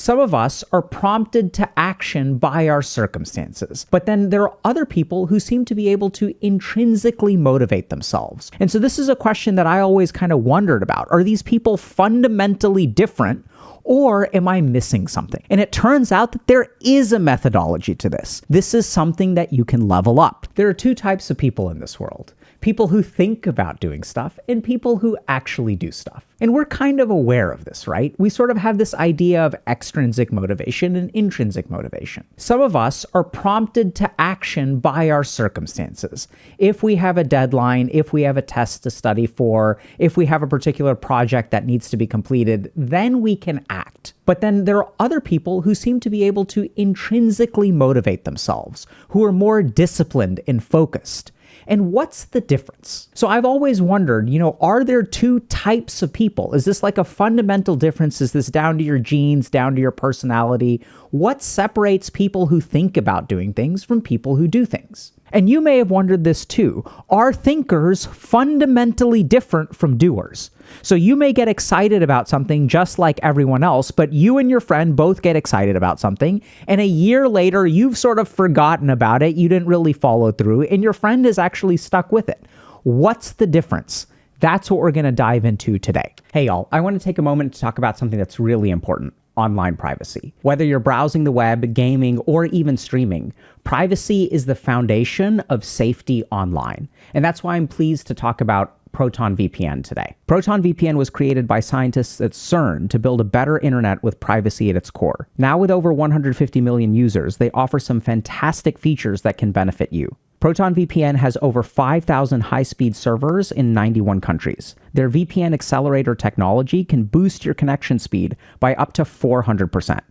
Some of us are prompted to action by our circumstances, but then there are other people who seem to be able to intrinsically motivate themselves. And so this is a question that I always kind of wondered about. Are these people fundamentally different, or am I missing something? And it turns out that there is a methodology to this. This is something that you can level up. There are two types of people in this world. People who think about doing stuff and people who actually do stuff. And we're kind of aware of this, right? We sort of have this idea of extrinsic motivation and intrinsic motivation. Some of us are prompted to action by our circumstances. If we have a deadline, if we have a test to study for, if we have a particular project that needs to be completed, then we can act. But then there are other people who seem to be able to intrinsically motivate themselves, who are more disciplined and focused. And what's the difference? So I've always wondered, are there two types of people? Is this like a fundamental difference? Is this down to your genes, down to your personality? What separates people who think about doing things from people who do things? And you may have wondered this too. Are thinkers fundamentally different from doers? So you may get excited about something just like everyone else, but you and your friend both get excited about something, and a year later, you've sort of forgotten about it, you didn't really follow through, and your friend is actually stuck with it. What's the difference? That's what we're going to dive into today. Hey y'all, I want to take a moment to talk about something that's really important. Online privacy. Whether you're browsing the web, gaming, or even streaming, privacy is the foundation of safety online. And that's why I'm pleased to talk about Proton VPN today. Proton VPN was created by scientists at CERN to build a better internet with privacy at its core. Now with over 150 million users, they offer some fantastic features that can benefit you. Proton VPN has over 5,000 high-speed servers in 91 countries. Their VPN accelerator technology can boost your connection speed by up to 400%.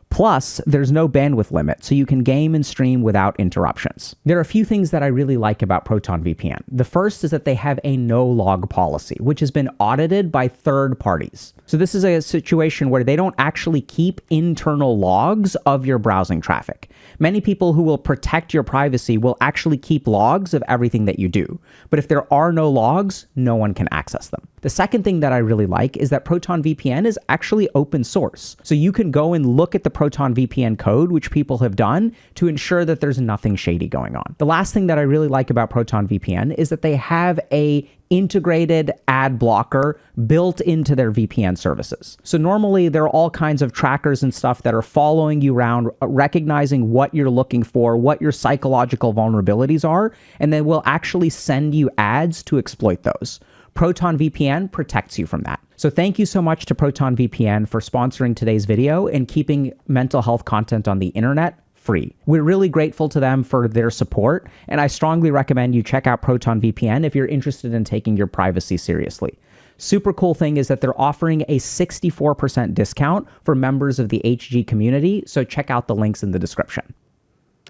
Plus, there's no bandwidth limit, so you can game and stream without interruptions. There are a few things that I really like about Proton VPN. The first is that they have a no-log policy, which has been audited by third parties. So this is a situation where they don't actually keep internal logs of your browsing traffic. Many people who will protect your privacy will actually keep logs of everything that you do. But if there are no logs, no one can access them. The second thing that I really like is that Proton VPN is actually open source. So you can go and look at the Proton VPN code, which people have done, to ensure that there's nothing shady going on. The last thing that I really like about Proton VPN is that they have a integrated ad blocker built into their VPN services. So normally there are all kinds of trackers and stuff that are following you around, recognizing what you're looking for, what your psychological vulnerabilities are, and then will actually send you ads to exploit those. Proton VPN protects you from that. So thank you so much to Proton VPN for sponsoring today's video and keeping mental health content on the internet free. We're really grateful to them for their support, and I strongly recommend you check out Proton VPN if you're interested in taking your privacy seriously. Super cool thing is that they're offering a 64% discount for members of the HG community, so check out the links in the description.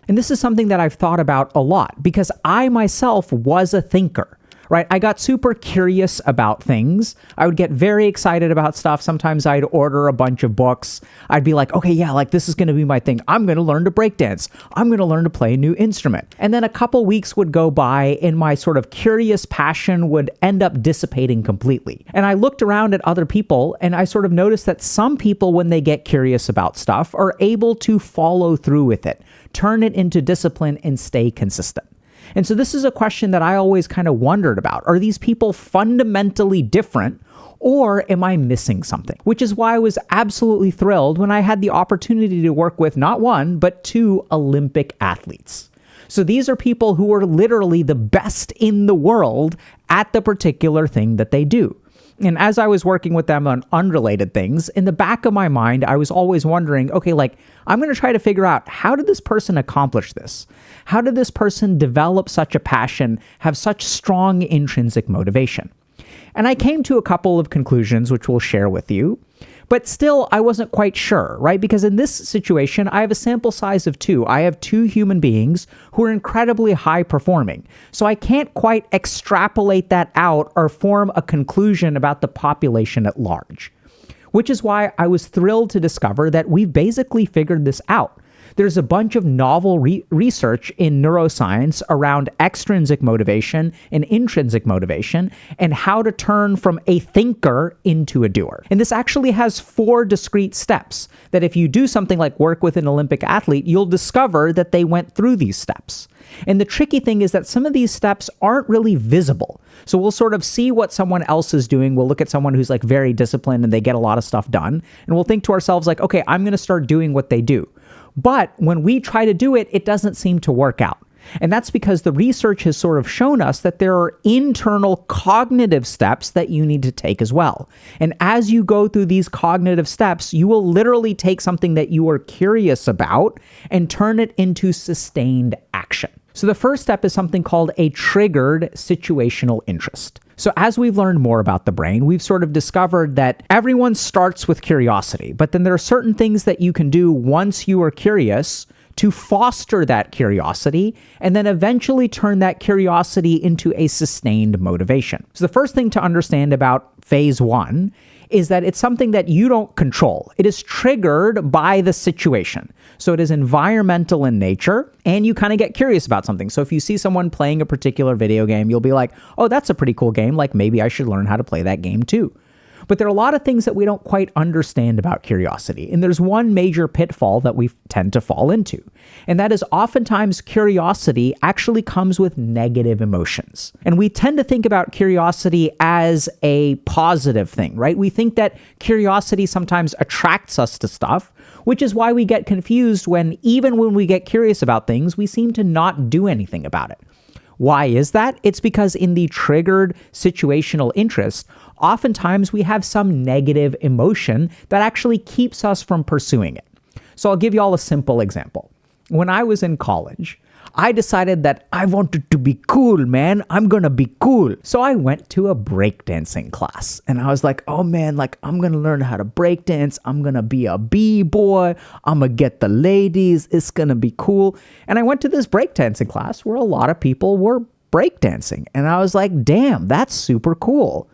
And this is something that I've thought about a lot because I myself was a thinker. Right? I got super curious about things. I would get very excited about stuff. Sometimes I'd order a bunch of books. I'd be like, okay, yeah, like this is going to be my thing. I'm going to learn to breakdance. I'm going to learn to play a new instrument. And then a couple weeks would go by and my sort of curious passion would end up dissipating completely. And I looked around at other people and I sort of noticed that some people, when they get curious about stuff, are able to follow through with it, turn it into discipline and stay consistent. And so this is a question that I always kind of wondered about. Are these people fundamentally different, or am I missing something? Which is why I was absolutely thrilled when I had the opportunity to work with not one, but two Olympic athletes. So these are people who are literally the best in the world at the particular thing that they do. And as I was working with them on unrelated things, in the back of my mind, I was always wondering, okay, like, I'm going to try to figure out, how did this person accomplish this? How did this person develop such a passion, have such strong intrinsic motivation? And I came to a couple of conclusions, which we'll share with you. But still, I wasn't quite sure, right? Because in this situation, I have a sample size of two. I have two human beings who are incredibly high performing. So I can't quite extrapolate that out or form a conclusion about the population at large. Which is why I was thrilled to discover that we've basically figured this out. There's a bunch of novel research in neuroscience around extrinsic motivation and intrinsic motivation and how to turn from a thinker into a doer. And this actually has 4 discrete steps that if you do something like work with an Olympic athlete, you'll discover that they went through these steps. And the tricky thing is that some of these steps aren't really visible. So we'll sort of see what someone else is doing. We'll look at someone who's like very disciplined and they get a lot of stuff done. And we'll think to ourselves like, okay, I'm going to start doing what they do. But when we try to do it, it doesn't seem to work out. And that's because the research has sort of shown us that there are internal cognitive steps that you need to take as well. And as you go through these cognitive steps, you will literally take something that you are curious about and turn it into sustained action. So the first step is something called a triggered situational interest. So as we've learned more about the brain, we've sort of discovered that everyone starts with curiosity, but then there are certain things that you can do once you are curious to foster that curiosity and then eventually turn that curiosity into a sustained motivation. So the first thing to understand about phase 1 is that it's something that you don't control. It is triggered by the situation. So it is environmental in nature, and you kind of get curious about something. So if you see someone playing a particular video game, you'll be like, oh, that's a pretty cool game. Like maybe I should learn how to play that game too. But there are a lot of things that we don't quite understand about curiosity. And there's one major pitfall that we tend to fall into. And that is oftentimes curiosity actually comes with negative emotions. And we tend to think about curiosity as a positive thing, right? We think that curiosity sometimes attracts us to stuff, which is why we get confused when even when we get curious about things, we seem to not do anything about it. Why is that? It's because in the triggered situational interest, oftentimes we have some negative emotion that actually keeps us from pursuing it. So I'll give you all a simple example. When I was in college, I decided that I wanted to be cool, man. I'm gonna be cool. So I went to a breakdancing class and I was like, oh man, like I'm gonna learn how to breakdance. I'm gonna be a b-boy. I'm gonna get the ladies. It's gonna be cool. And I went to this breakdancing class where a lot of people were breakdancing. And I was like, damn, that's super cool.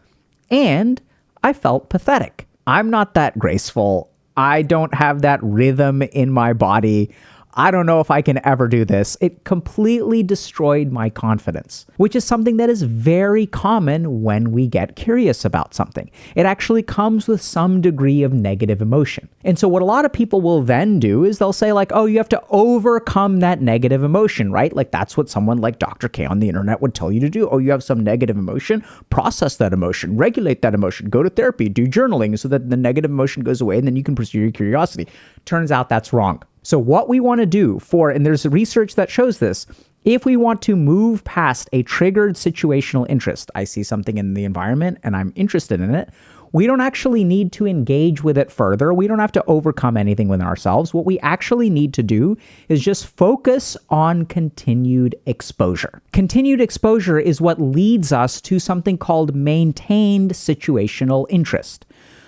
And I felt pathetic. I'm not that graceful. I don't have that rhythm in my body. I don't know if I can ever do this. It completely destroyed my confidence, which is something that is very common when we get curious about something. It actually comes with some degree of negative emotion. And so what a lot of people will then do is they'll say like, oh, you have to overcome that negative emotion, right? Like that's what someone like Dr. K on the internet would tell you to do. Oh, you have some negative emotion, process that emotion, regulate that emotion, go to therapy, do journaling so that the negative emotion goes away and then you can pursue your curiosity. Turns out that's wrong. So what we want to do and there's research that shows this, if we want to move past a triggered situational interest, I see something in the environment and I'm interested in it, we don't actually need to engage with it further. We don't have to overcome anything within ourselves. What we actually need to do is just focus on continued exposure. Continued exposure is what leads us to something called maintained situational interest.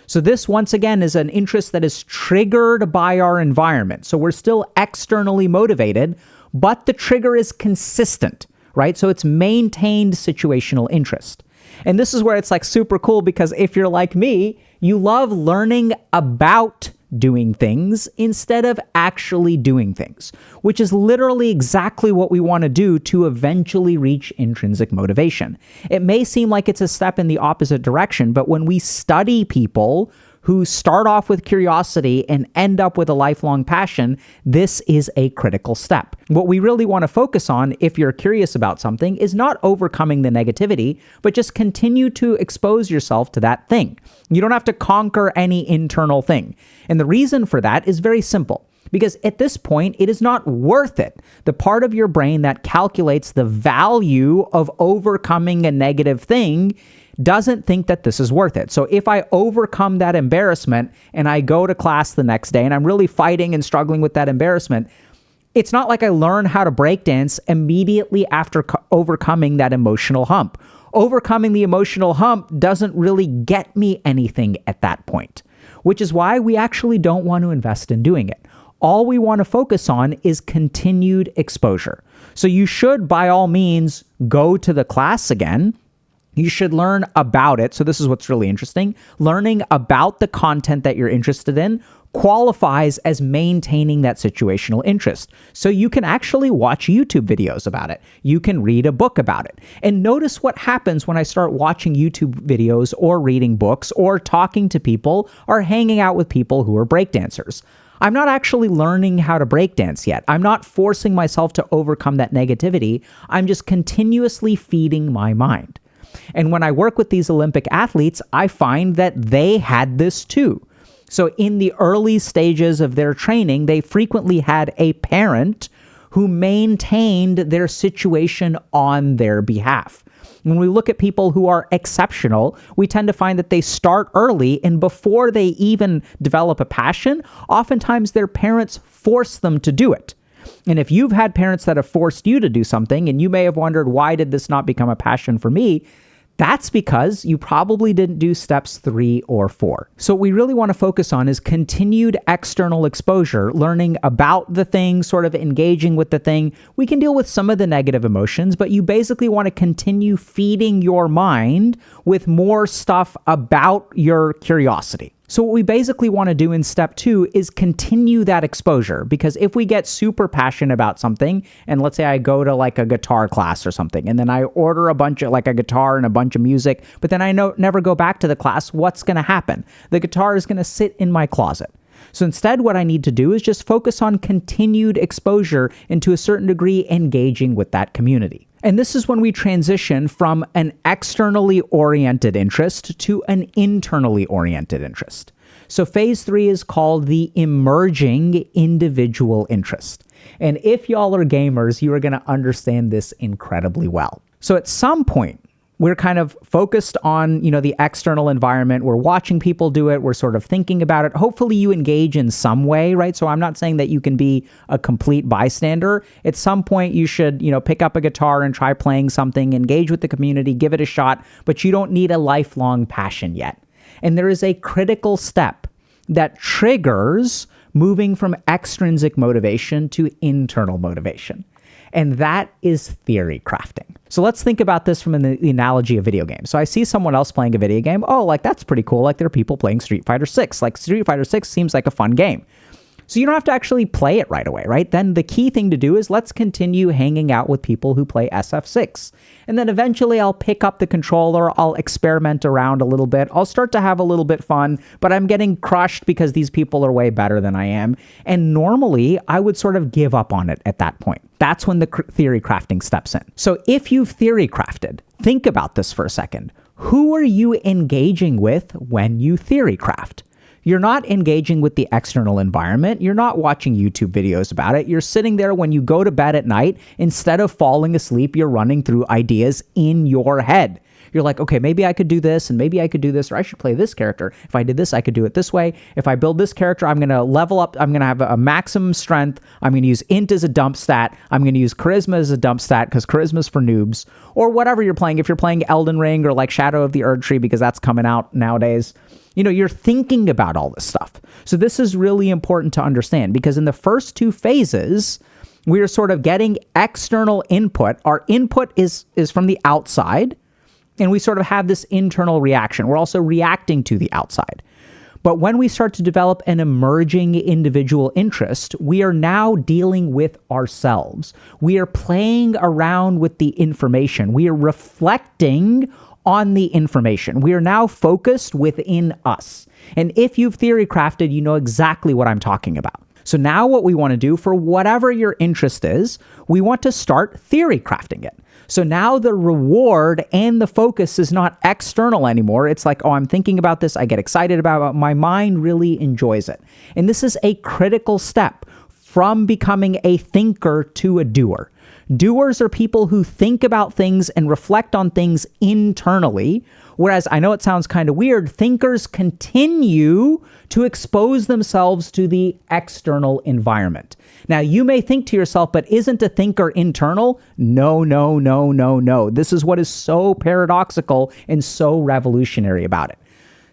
So this, once again, is an interest that is triggered by our environment. So we're still externally motivated, but the trigger is consistent, right? So it's maintained situational interest. And this is where it's like super cool because if you're like me, you love learning about doing things instead of actually doing things, which is literally exactly what we want to do to eventually reach intrinsic motivation. It may seem like it's a step in the opposite direction, but when we study people who start off with curiosity and end up with a lifelong passion, this is a critical step. What we really want to focus on, if you're curious about something, is not overcoming the negativity, but just continue to expose yourself to that thing. You don't have to conquer any internal thing. And the reason for that is very simple. Because at this point, it is not worth it. The part of your brain that calculates the value of overcoming a negative thing doesn't think that this is worth it. So if I overcome that embarrassment and I go to class the next day and I'm really fighting and struggling with that embarrassment, it's not like I learn how to breakdance immediately after overcoming that emotional hump. Overcoming the emotional hump doesn't really get me anything at that point, which is why we actually don't want to invest in doing it. All we want to focus on is continued exposure. So you should, by all means, go to the class again. You should learn about it. So this is what's really interesting. Learning about the content that you're interested in qualifies as maintaining that situational interest. So you can actually watch YouTube videos about it. You can read a book about it. And notice what happens when I start watching YouTube videos or reading books or talking to people or hanging out with people who are breakdancers. I'm not actually learning how to breakdance yet. I'm not forcing myself to overcome that negativity. I'm just continuously feeding my mind. And when I work with these Olympic athletes, I find that they had this too. So in the early stages of their training, they frequently had a parent who maintained their situation on their behalf. When we look at people who are exceptional, we tend to find that they start early, and before they even develop a passion, oftentimes their parents force them to do it. And if you've had parents that have forced you to do something, and you may have wondered, why did this not become a passion for me? That's because you probably didn't do steps 3 or 4. So what we really want to focus on is continued external exposure, learning about the thing, sort of engaging with the thing. We can deal with some of the negative emotions, but you basically want to continue feeding your mind with more stuff about your curiosity. So what we basically want to do in step 2 is continue that exposure, because if we get super passionate about something, and let's say I go to like a guitar class or something, and then I order a bunch of like a guitar and a bunch of music, but then I never go back to the class, what's going to happen? The guitar is going to sit in my closet. So instead, what I need to do is just focus on continued exposure and to a certain degree engaging with that community. And this is when we transition from an externally oriented interest to an internally oriented interest. So phase 3 is called the emerging individual interest. And if y'all are gamers, you are going to understand this incredibly well. So at some point, we're kind of focused on, the external environment. We're watching people do it. We're sort of thinking about it. Hopefully you engage in some way, right? So I'm not saying that you can be a complete bystander. At some point you should, pick up a guitar and try playing something, engage with the community, give it a shot, but you don't need a lifelong passion yet. And there is a critical step that triggers moving from extrinsic motivation to internal motivation. And that is theory crafting. So let's think about this from the analogy of video games. So I see someone else playing a video game. Oh, like that's pretty cool. Like there are people playing Street Fighter 6. Like Street Fighter 6 seems like a fun game. So you don't have to actually play it right away, right? Then the key thing to do is let's continue hanging out with people who play SF6. And then eventually I'll pick up the controller, I'll experiment around a little bit, I'll start to have a little bit fun, but I'm getting crushed because these people are way better than I am. And normally I would sort of give up on it at that point. That's when the theory crafting steps in. So if you've theory crafted, think about this for a second. Who are you engaging with when you theory craft? You're not engaging with the external environment. You're not watching YouTube videos about it. You're sitting there when you go to bed at night. Instead of falling asleep, you're running through ideas in your head. You're like, okay, maybe I could do this, and maybe I could do this, or I should play this character. If I did this, I could do it this way. If I build this character, I'm going to level up. I'm going to have a maximum strength. I'm going to use int as a dump stat. I'm going to use charisma as a dump stat because charisma is for noobs, or whatever you're playing. If you're playing Elden Ring or like Shadow of the Erdtree, because that's coming out nowadays, you're thinking about all this stuff. So this is really important to understand, because in the first 2 phases, we are sort of getting external input. Our input is from the outside, and we sort of have this internal reaction. We're also reacting to the outside. But when we start to develop an emerging individual interest, we are now dealing with ourselves. We are playing around with the information. We are reflecting on the information. We are now focused within us. And if you've theory crafted, you know exactly what I'm talking about. So now what we want to do for whatever your interest is, we want to start theory crafting it. So now the reward and the focus is not external anymore. It's like, oh, I'm thinking about this. I get excited about it. My mind really enjoys it. And this is a critical step from becoming a thinker to a doer. Doers are people who think about things and reflect on things internally, whereas I know it sounds kind of weird, thinkers continue to expose themselves to the external environment. Now, you may think to yourself, but isn't a thinker internal? No. This is what is so paradoxical and so revolutionary about it.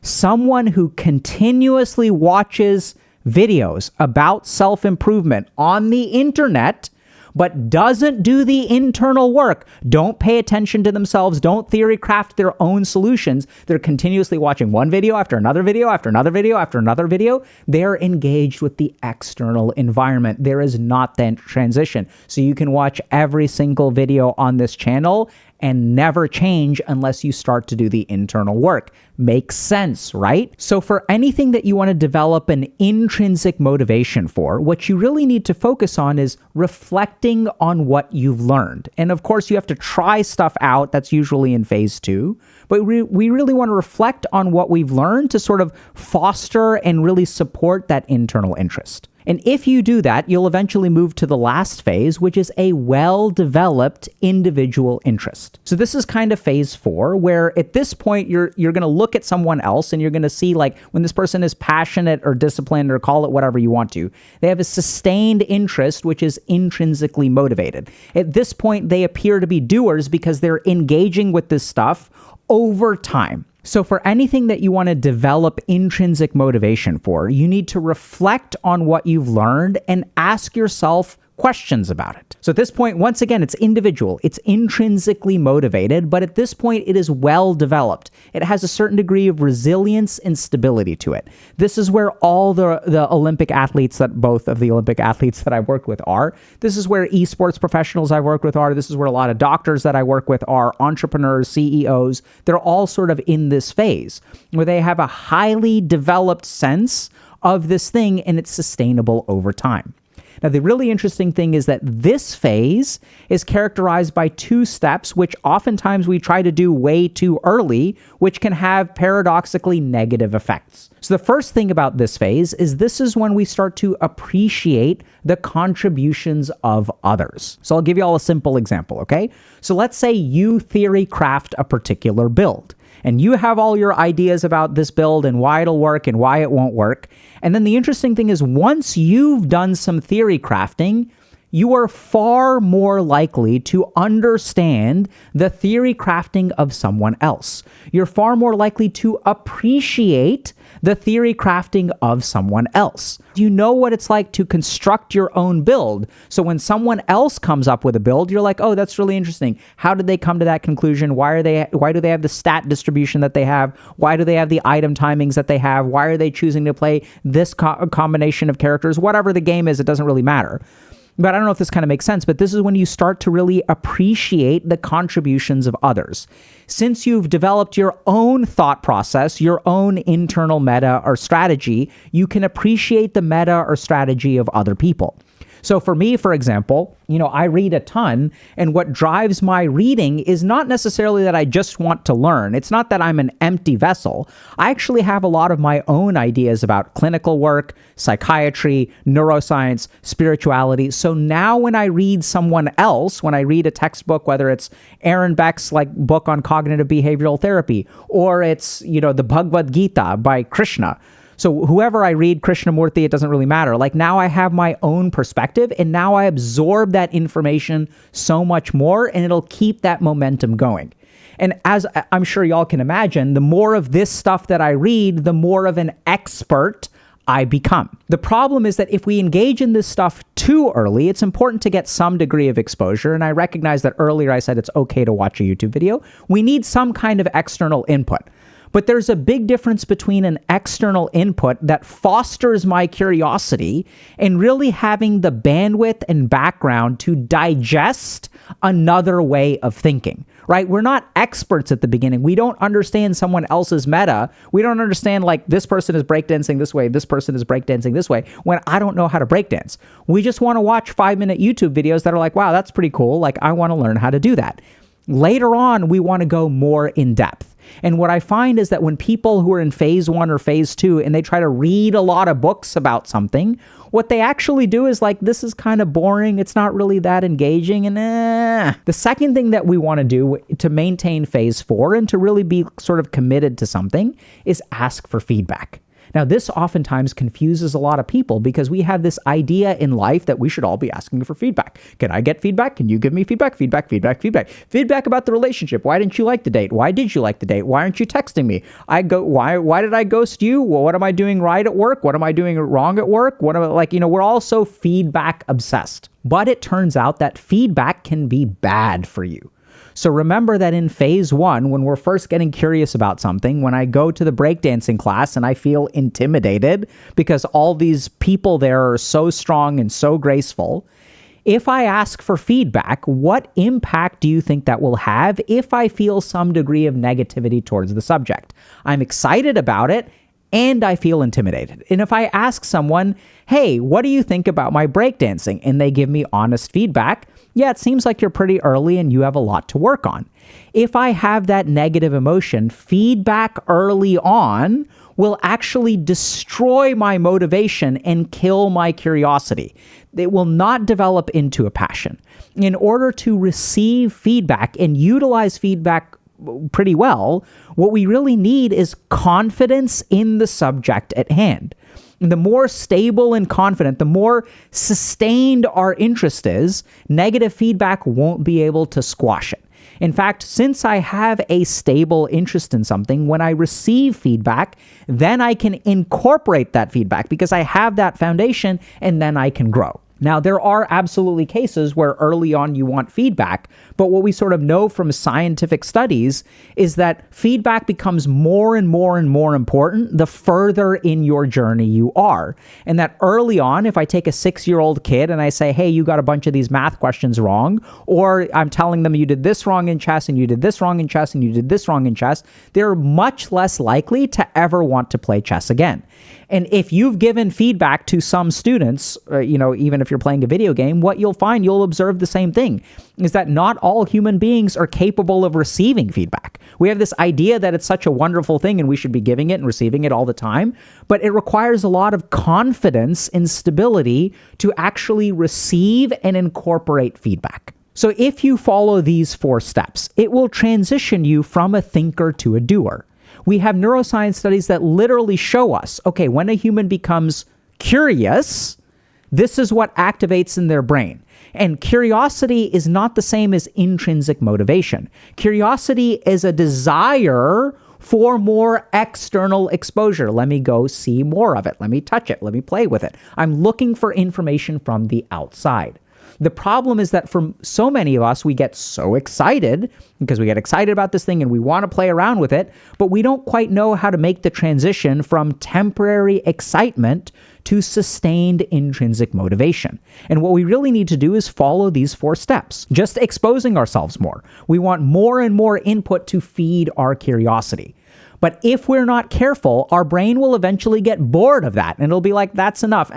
Someone who continuously watches videos about self-improvement on the internet but doesn't do the internal work, don't pay attention to themselves, don't theory craft their own solutions, they're continuously watching one video after another video after another video after another video, they're engaged with the external environment. There is not that transition. So you can watch every single video on this channel and never change unless you start to do the internal work. Makes sense, right? So for anything that you want to develop an intrinsic motivation for, what you really need to focus on is reflecting on what you've learned. And of course, you have to try stuff out. That's usually in phase 2. But we really want to reflect on what we've learned to sort of foster and really support that internal interest. And if you do that, you'll eventually move to the last phase, which is a well-developed individual interest. So this is kind of phase 4, where at this point, you're going to look at someone else and you're going to see, like, when this person is passionate or disciplined, or call it whatever you want to, they have a sustained interest, which is intrinsically motivated. At this point, they appear to be doers because they're engaging with this stuff over time. So for anything that you want to develop intrinsic motivation for, you need to reflect on what you've learned and ask yourself questions about it. So at this point, once again, it's individual, it's intrinsically motivated, but at this point, it is well developed. It has a certain degree of resilience and stability to it. This is where all the Olympic athletes, that both of the Olympic athletes that I've worked with are. This is where esports professionals I've worked with are. This is where a lot of doctors that I work with are, entrepreneurs, CEOs. They're all sort of in this phase where they have a highly developed sense of this thing and it's sustainable over time. Now, the really interesting thing is that this phase is characterized by 2 steps, which oftentimes we try to do way too early, which can have paradoxically negative effects. So the first thing about this phase is this is when we start to appreciate the contributions of others. So I'll give you all a simple example, okay? So let's say you theory craft a particular build, and you have all your ideas about this build and why it'll work and why it won't work. And then the interesting thing is, once you've done some theory crafting, you are far more likely to understand the theory crafting of someone else. You're far more likely to appreciate the theory crafting of someone else. You know what it's like to construct your own build. So when someone else comes up with a build, you're like, oh, that's really interesting. How did they come to that conclusion? Why do they have the stat distribution that they have? Why do they have the item timings that they have? Why are they choosing to play this combination of characters? Whatever the game is, it doesn't really matter. But I don't know if this kind of makes sense, but this is when you start to really appreciate the contributions of others. Since you've developed your own thought process, your own internal meta or strategy, you can appreciate the meta or strategy of other people. So for me, for example, I read a ton, and what drives my reading is not necessarily that I just want to learn. It's not that I'm an empty vessel. I actually have a lot of my own ideas about clinical work, psychiatry, neuroscience, spirituality. So now when I read someone else, when I read a textbook, whether it's Aaron Beck's book on cognitive behavioral therapy, or it's, the Bhagavad Gita by Krishna. So whoever I read, Krishnamurti, it doesn't really matter. Now I have my own perspective, and now I absorb that information so much more, and it'll keep that momentum going. And as I'm sure y'all can imagine, the more of this stuff that I read, the more of an expert I become. The problem is that if we engage in this stuff too early, it's important to get some degree of exposure. And I recognize that earlier I said it's okay to watch a YouTube video. We need some kind of external input. But there's a big difference between an external input that fosters my curiosity and really having the bandwidth and background to digest another way of thinking, right? We're not experts at the beginning. We don't understand someone else's meta. We don't understand, this person is breakdancing this way, this person is breakdancing this way, when I don't know how to breakdance. We just want to watch 5-minute YouTube videos that are like, wow, that's pretty cool. I want to learn how to do that. Later on, we want to go more in depth. And what I find is that when people who are in phase 1 or phase 2 and they try to read a lot of books about something, what they actually do is this is kind of boring. It's not really that engaging. And The second thing that we want to do to maintain phase 4 and to really be sort of committed to something is ask for feedback. Now, this oftentimes confuses a lot of people because we have this idea in life that we should all be asking for feedback. Can I get feedback? Can you give me feedback? Feedback about the relationship. Why didn't you like the date? Why did you like the date? Why aren't you texting me? Why did I ghost you? Well, what am I doing right at work? What am I doing wrong at work? We're all so feedback obsessed. But it turns out that feedback can be bad for you. So remember that in phase 1, when we're first getting curious about something, when I go to the breakdancing class and I feel intimidated because all these people there are so strong and so graceful, if I ask for feedback, what impact do you think that will have if I feel some degree of negativity towards the subject? I'm excited about it and I feel intimidated. And if I ask someone, hey, what do you think about my breakdancing? And they give me honest feedback, yeah, it seems like you're pretty early and you have a lot to work on. If I have that negative emotion, feedback early on will actually destroy my motivation and kill my curiosity. It will not develop into a passion. In order to receive feedback and utilize feedback pretty well, what we really need is confidence in the subject at hand. The more stable and confident, the more sustained our interest is, negative feedback won't be able to squash it. In fact, since I have a stable interest in something, when I receive feedback, then I can incorporate that feedback because I have that foundation and then I can grow. Now, there are absolutely cases where early on you want feedback, but what we sort of know from scientific studies is that feedback becomes more and more and more important the further in your journey you are. And that early on, if I take a 6-year-old kid and I say, hey, you got a bunch of these math questions wrong, or I'm telling them you did this wrong in chess and you did this wrong in chess and you did this wrong in chess, they're much less likely to ever want to play chess again. And if you've given feedback to some students, even if you're playing a video game, what you'll find, you'll observe the same thing, is that not all human beings are capable of receiving feedback. We have this idea that it's such a wonderful thing and we should be giving it and receiving it all the time, but it requires a lot of confidence and stability to actually receive and incorporate feedback. So if you follow these 4 steps, it will transition you from a thinker to a doer. We have neuroscience studies that literally show us, okay, when a human becomes curious, this is what activates in their brain. And curiosity is not the same as intrinsic motivation. Curiosity is a desire for more external exposure. Let me go see more of it. Let me touch it. Let me play with it. I'm looking for information from the outside. The problem is that for so many of us, we get so excited because we get excited about this thing and we want to play around with it, but we don't quite know how to make the transition from temporary excitement to sustained intrinsic motivation. And what we really need to do is follow these 4 steps, just exposing ourselves more. We want more and more input to feed our curiosity. But if we're not careful, our brain will eventually get bored of that. And it'll be like, that's enough.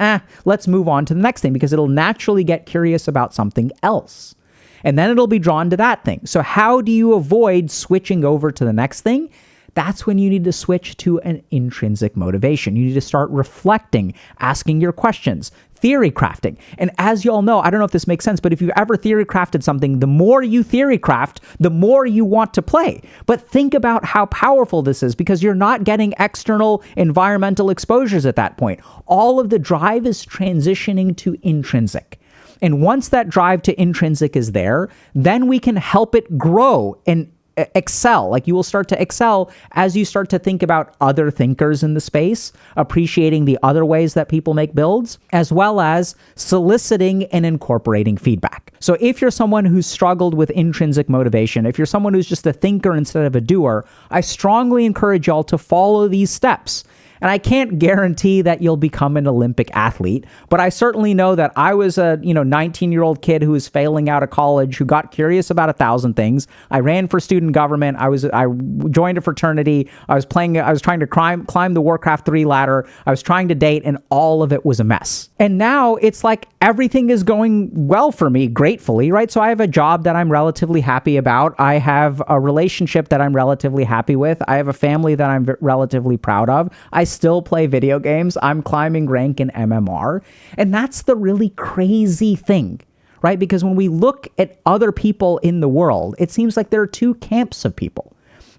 Let's move on to the next thing because it'll naturally get curious about something else. And then it'll be drawn to that thing. So how do you avoid switching over to the next thing? That's when you need to switch to an intrinsic motivation. You need to start reflecting, asking your questions, theory crafting. And as you all know, I don't know if this makes sense, but if you've ever theory crafted something, the more you theory craft, the more you want to play. But think about how powerful this is because you're not getting external environmental exposures at that point. All of the drive is transitioning to intrinsic. And once that drive to intrinsic is there, then we can help it grow and excel. Like you will start to excel as you start to think about other thinkers in the space, appreciating the other ways that people make builds, as well as soliciting and incorporating feedback. So if you're someone who's struggled with intrinsic motivation, if you're someone who's just a thinker instead of a doer, I strongly encourage y'all to follow these steps. And I can't guarantee that you'll become an Olympic athlete, but I certainly know that I was a 19-year-old kid who was failing out of college, who got curious about 1,000 things. I ran for student government. I joined a fraternity. I was trying to climb the Warcraft 3 ladder. I was trying to date, and all of it was a mess. And now it's like everything is going well for me, gratefully, right? So I have a job that I'm relatively happy about. I have a relationship that I'm relatively happy with. I have a family that I'm relatively proud of. I still play video games. I'm climbing rank in MMR. And that's the really crazy thing, right? Because when we look at other people in the world, it seems like there are 2 camps of people.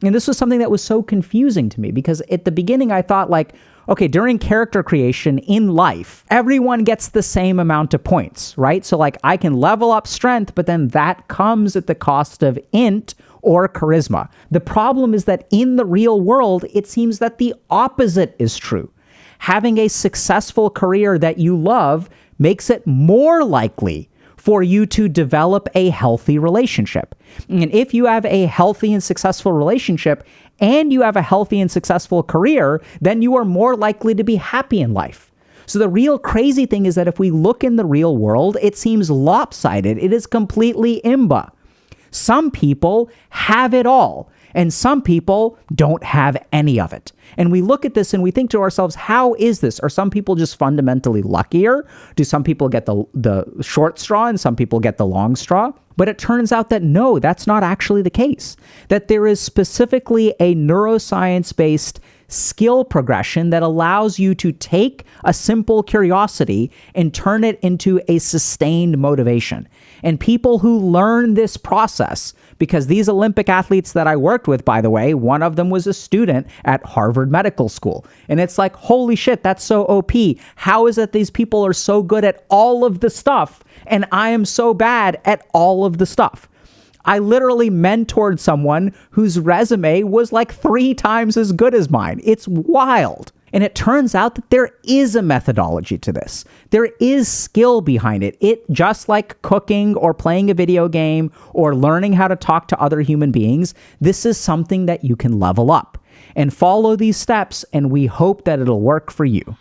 And this was something that was so confusing to me because at the beginning I thought okay, during character creation in life, everyone gets the same amount of points, right? So I can level up strength, but then that comes at the cost of int or charisma. The problem is that in the real world, it seems that the opposite is true. Having a successful career that you love makes it more likely for you to develop a healthy relationship. And if you have a healthy and successful relationship and you have a healthy and successful career, then you are more likely to be happy in life. So the real crazy thing is that if we look in the real world, it seems lopsided. It is completely imba. Some people have it all, and some people don't have any of it. And we look at this and we think to ourselves, how is this? Are some people just fundamentally luckier? Do some people get the short straw and some people get the long straw? But it turns out that no, that's not actually the case. That there is specifically a neuroscience-based skill progression that allows you to take a simple curiosity and turn it into a sustained motivation. And people who learn this process, because these Olympic athletes that I worked with, by the way, one of them was a student at Harvard Medical School. And it's like, holy shit, that's so OP. How is it these people are so good at all of the stuff and I am so bad at all of the stuff? I literally mentored someone whose resume was like 3 times as good as mine. It's wild. And it turns out that there is a methodology to this. There is skill behind it. It, just like cooking or playing a video game or learning how to talk to other human beings, this is something that you can level up. And follow these steps, and we hope that it'll work for you.